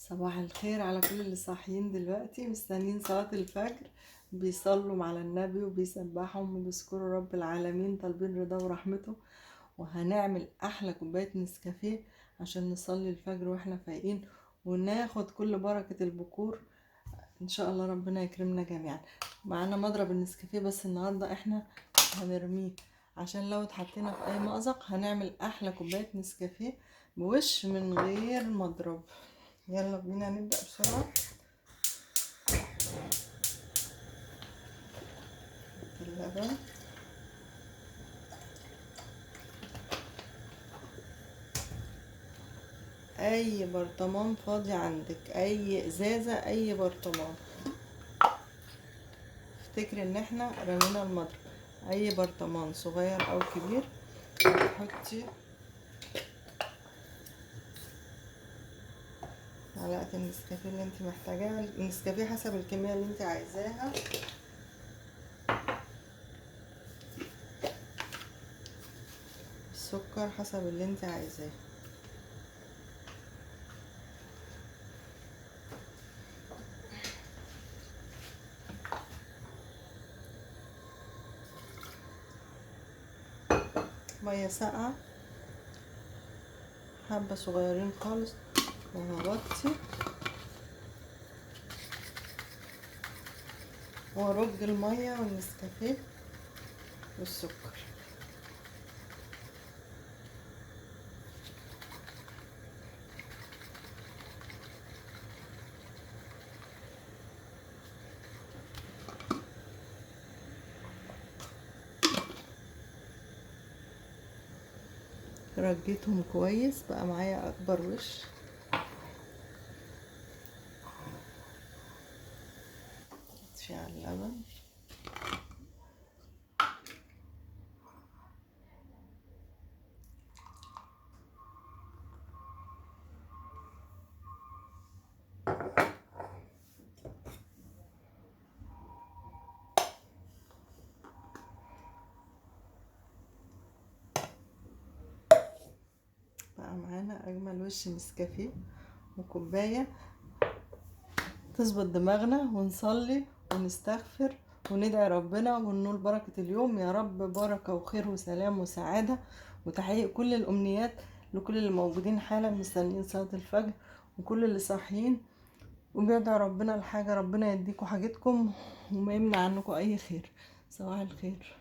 صباح الخير على كل اللي صاحيين دلوقتي مستنيين صلاة الفجر، بيصلوا على النبي وبيسبحهم وبيذكروا رب العالمين طالبين رضاه ورحمته. وهنعمل أحلى كوباية نسكافيه عشان نصلي الفجر واحنا فايقين وناخد كل بركة البكور إن شاء الله. ربنا يكرمنا جميعا. معانا مضرب النسكافيه بس النهاردة احنا هنرميه عشان لو اتحطينا في أي مأزق هنعمل أحلى كوباية نسكافيه بوش من غير مضرب. يلا بينا نبدأ بسرعة. اللبن، اي برطمان فاضي عندك، اي ازازة، اي برطمان. افتكري ان احنا رمينا المضرب. اي برطمان صغير او كبير تحطي معلقة النسكافيه اللي انت محتاجاها. النسكافيه حسب الكمية اللي انت عايزاها. السكر حسب اللي انت عايزاه. مية ساقعة حبة صغيرين خالص، وهغطي وارج المية والنسكافيه والسكر. رجيتهم كويس، بقى معايا اكبر وش. اطفي على اللبن. بقى معانا اجمل وش نسكافيه وكوبايه تظبط دماغنا، ونصلي ونستغفر وندعي ربنا ونقول بركة اليوم. يا رب بركة وخير وسلام وسعادة وتحقيق كل الأمنيات لكل اللي موجودين حالا مستنيين صلاة الفجر، وكل اللي صاحيين وبيدعي ربنا الحاجة. ربنا يديكوا حاجتكم وما يمنع عنكم أي خير. صباح الخير.